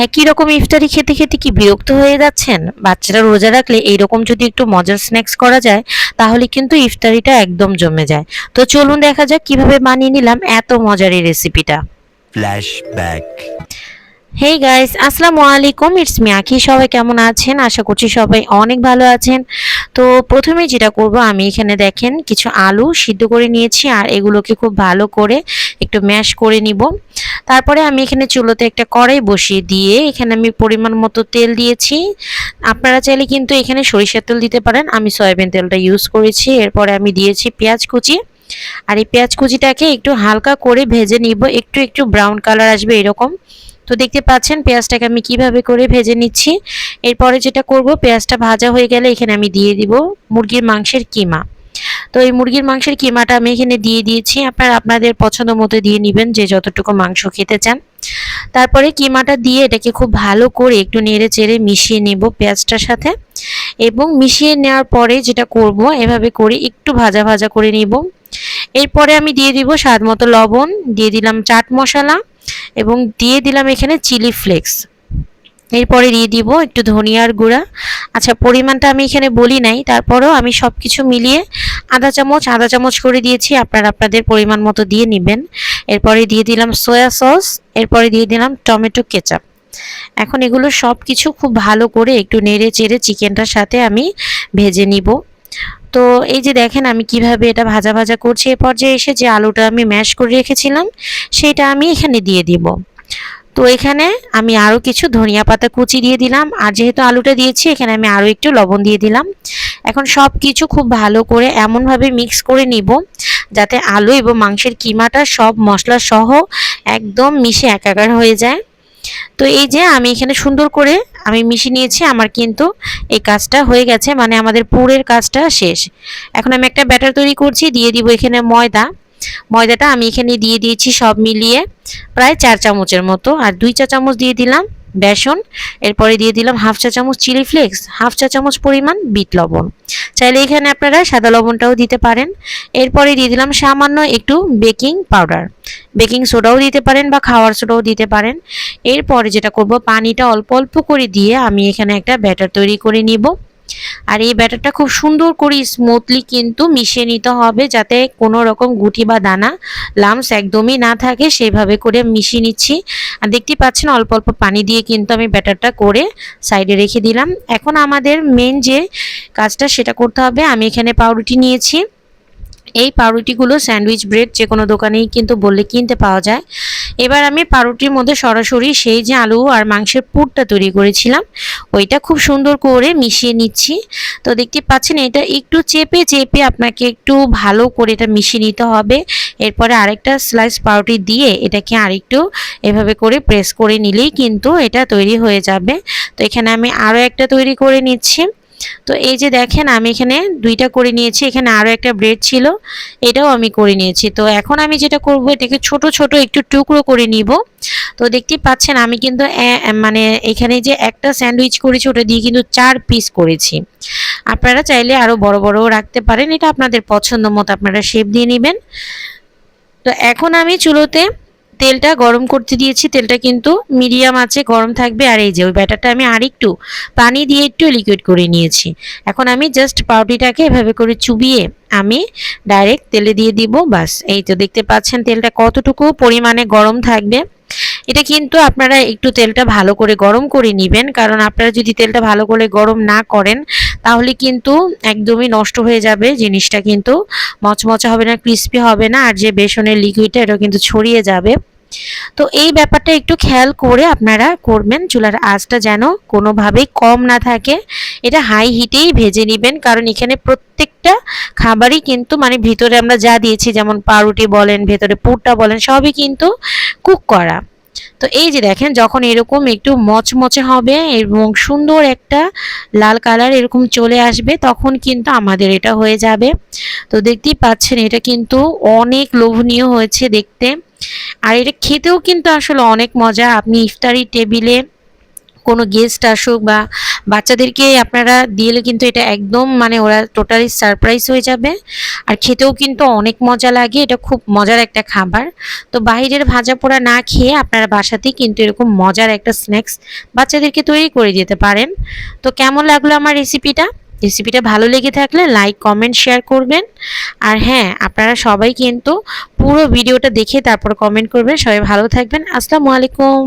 একই রকম ইফতারি খেতে খেতে কি বিরক্ত হয়ে যাচ্ছেন? বাচ্চারা রোজা রাখলে এইরকম যদি একটু মজার স্ন্যাক্স করা যায় তাহলে কিন্তু ইফতারিটা একদম জমে যায়। তো চলুন দেখা যাক কিভাবে বানিয়ে নিলাম এত মজার এই রেসিপিটা। ফ্ল্যাশব্যাক। হেই গাইস, আসসালামু আলাইকুম, ইটস মি আঁখি। সবাই কেমন আছেন? আশা করছি সবাই অনেক ভালো আছেন। তো প্রথমে যেটা করব, আমি এখানে দেখেন কিছু আলু সিদ্ধ করে নিয়েছি আর এগুলোকে খুব ভালো করে একটু ম্যাশ করে নিব। তারপরে আমি এখানে চুলোতে একটা কড়াই বসিয়ে দিয়ে এখানে আমি পরিমাণ মতো তেল দিয়েছি। আপনারা চাইলে কিন্তু এখানে সরিষার তেল দিতে পারেন, আমি সয়াবিন তেলটা ইউজ করেছি। এরপরে আমি দিয়েছি পেঁয়াজ কুচি, আর এই পেঁয়াজ কুচিটাকে একটু হালকা করে ভেজে নিব, একটু একটু ব্রাউন কালার আসবে এরকম। তো দেখতে পাচ্ছেন পেঁয়াজটাকে আমি কিভাবে করে ভেজে নিচ্ছি। এরপরে যেটা করব, পেঁয়াজটা ভাজা হয়ে গেলে এখানে আমি দিয়ে দিব মুরগির মাংসের কিমা। তো এই মুরগির মাংসের কিমাটা আমি এখানে দিয়ে দিয়েছি, আপনারা আপনাদের পছন্দ মতো দিয়ে নেবেন যে যতটুকু মাংস খেতে চান। তারপরে কিমাটা দিয়ে এটাকে খুব ভালো করে একটু নেড়ে চেড়ে মিশিয়ে নেব পেঁয়াজটার সাথে। এবং মিশিয়ে নেওয়ার পরে যেটা করব, এভাবে করে একটু ভাজা ভাজা করে নিব। এরপরে আমি দিয়ে দিব স্বাদ মতো লবণ, দিয়ে দিলাম চাট মশলা এবং দিয়ে দিলাম এখানে চিলি ফ্লেক্স। এরপরে দিয়ে দিব একটু ধনিয়ার গুঁড়া। আচ্ছা, পরিমাণটা আমি এখানে বলি নাই, তারপরেও আমি সব কিছু মিলিয়ে আধা চামচ করে দিয়েছি, আপনারা আপনাদের পরিমাণ মতো দিয়ে নেবেন। এরপরে দিয়ে দিলাম সয়া সস, এরপরে দিয়ে দিলাম টমেটো কেচাপ। এখন এগুলো সব কিছু খুব ভালো করে একটু নেড়ে চেড়ে চিকেনটার সাথে আমি ভেজে নিব। তো এই যে দেখেন আমি কিভাবে এটা ভাজা ভাজা করছি। এ পর্যায়ে এসে যে আলুটা আমি ম্যাশ করে রেখেছিলাম সেটা আমি এখানে দিয়ে দিব। তো এখানে আমি আরও কিছু ধনিয়া পাতা কুচি দিয়ে দিলাম, আর যেহেতু আলুটা দিয়েছি এখানে আমি আরও একটু লবণ দিয়ে দিলাম। এখন সব কিছু খুব ভালো করে এমনভাবে মিক্স করে নিব যাতে আলু এবং মাংসের কিমাটা সব মশলা সহ একদম মিশে একাকার হয়ে যায়। তো এই যে আমি এখানে সুন্দর করে আমি মিশিয়ে নিয়েছি, আমার কিন্তু এই কাজটা হয়ে গেছে, মানে আমাদের পুরের কাজটা শেষ। এখন আমি একটা ব্যাটার তৈরি করছি, দিয়ে দিব এখানে ময়দা। ময়দাটা আমি এখানে দিয়ে দিয়েছি সব মিলিয়ে প্রায় 4 চামচের মতো, আর 2 চা চামচ দিয়ে দিলাম বেসন। এরপরে দিয়ে দিলাম হাফ চা চামচ চিলি ফ্লেক্স, হাফ চা চামচ পরিমাণ বিট লবণ। চাইলে এখানে আপনারা সাদা লবণটাও দিতে পারেন। এরপরে দিয়ে দিলাম সামান্য একটু বেকিং পাউডার, বেকিং সোডাও দিতে পারেন বা খাওয়ার সোডাও দিতে পারেন। এরপরে যেটা করব, পানিটা অল্প অল্প করে দিয়ে আমি এখানে একটা ব্যাটার তৈরি করে নিব। আর এই ব্যাটারটা খুব সুন্দর করে স্মুথলি কিন্তু মিশিয়ে নিতে হবে যাতে কোনো রকম গুটি বা দানা লামস একদমই না থাকে, সেইভাবে করে মিশিয়ে নিচ্ছি। আর দেখতে পাচ্ছেন অল্প অল্প পানি দিয়ে কিন্তু আমি ব্যাটারটা করে সাইডে রেখে দিলাম। এখন আমাদের মেন যে কাজটা সেটা করতে হবে। আমি এখানে পাউরুটি নিয়েছি, এই পাউরুটিগুলো স্যান্ডউইচ ব্রেড যে কোনো দোকানেই কিন্তু বললে কিনতে পাওয়া যায়। এবার আমি পাউরুটির মধ্যে সরাসরি সেই যে আলু আর মাংসের পুরটা তৈরি করেছিলাম ওইটা খুব সুন্দর করে মিশিয়ে নিচ্ছি। তো দেখতে পাচ্ছেন এটা একটু চেপে চেপে আপনাকে একটু ভালো করে এটা মিশিয়ে নিতে হবে। এরপরে আরেকটা স্লাইস পাউরুটি দিয়ে এটাকে আরেকটু এভাবে করে প্রেস করে নিলেই কিন্তু এটা তৈরি হয়ে যাবে। তো এখানে আমি আরও একটা তৈরি করে নিচ্ছি। তো এই যে দেখেন আমি এখানে 2টা করে নিয়েছি, এখানে আরও একটা ব্রেড ছিল, এটাও আমি করে নিয়েছি। তো এখন আমি যেটা করব, এটাকে ছোট ছোট একটু টুকরো করে নিব। তো দেখতেই পাচ্ছেন আমি কিন্তু মানে এখানে যে একটা স্যান্ডউইচ করেছি ওটা দিয়ে কিন্তু 4 পিস করেছি। আপনারা চাইলে আরও বড় বড়ও রাখতে পারেন, এটা আপনাদের পছন্দ মতো আপনারা শেপ দিয়ে নেবেন। তো এখন আমি চুলোতে তেলটা গরম করতে দিয়েছি, তেলটা কিন্তু মিডিয়াম আঁচে গরম থাকবে। আর এই যে ওই ব্যাটারটা আমি আরেকটু পানি দিয়ে একটু লিকুইড করে নিয়েছি। এখন আমি জাস্ট পাউরুটিটাকে এভাবে করে চুবিয়ে আমি ডাইরেক্ট তেলে দিয়ে দিব, বাস। এই তো দেখতে পাচ্ছেন তেলটা কতটুকু পরিমাণে গরম থাকবে। এটা কিন্তু আপনারা একটু তেলটা ভালো করে গরম করে নেবেন, কারণ আপনারা যদি তেলটা ভালো করে গরম না করেন তাহলে কিন্তু একদমই নষ্ট হয়ে যাবে জিনিসটা, কিন্তু মচমচে হবে না, ক্রিস্পি হবে না, আর যে বেসনের লিকুইডটা এটা কিন্তু ছড়িয়ে যাবে। তো এই ব্যাপারটা একটু খেয়াল করে আপনারা করবেন, চুলার আঁচটা যেন কোনোভাবেই কম না থাকে। এটা হাই হিটেই ভেজে নেবেন, কারণ এখানে প্রত্যেকটা খাবারই কিন্তু মানে ভিতরে আমরা যা দিয়েছি, যেমন পাউরুটি বলেন, ভেতরে পুরটা বলেন, সবই কিন্তু কুক করা। তো এই যে দেখেন যখন এরকম একটু মচমচে হবে এবং সুন্দর একটা লাল কালার এরকম চলে আসবে তখন কিন্তু আমাদের এটা হয়ে যাবে। তো দেখতেই পাচ্ছেন এটা কিন্তু অনেক লোভনীয় হয়েছে দেখতে, আর এটা খেতেও কিন্তু আসলে অনেক মজা। আপনি ইফতারি টেবিলে কোনো গেস্ট আসুক বা বাচ্চাদেরকে আপনারা দিলে কিন্তু এটা একদম মানে ওরা টোটালি সারপ্রাইজ হয়ে যাবে। আর খেতেও কিন্তু অনেক মজা লাগে, এটা খুব মজার একটা খাবার। তো বাইরের ভাজা পোড়া না খেয়ে আপনারা বাসাতেই কিন্তু এরকম মজার একটা স্ন্যাক্স বাচ্চাদেরকে তৈরি করে দিতে পারেন। তো কেমন লাগলো আমার রেসিপিটা ভালো লেগে থাকলে লাইক কমেন্ট শেয়ার করবেন। আর হ্যাঁ, আপনারা সবাই কিন্তু পুরো ভিডিওটা দেখে তারপর কমেন্ট করবেন। সবাই ভালো থাকবেন। আসসালামু আলাইকুম।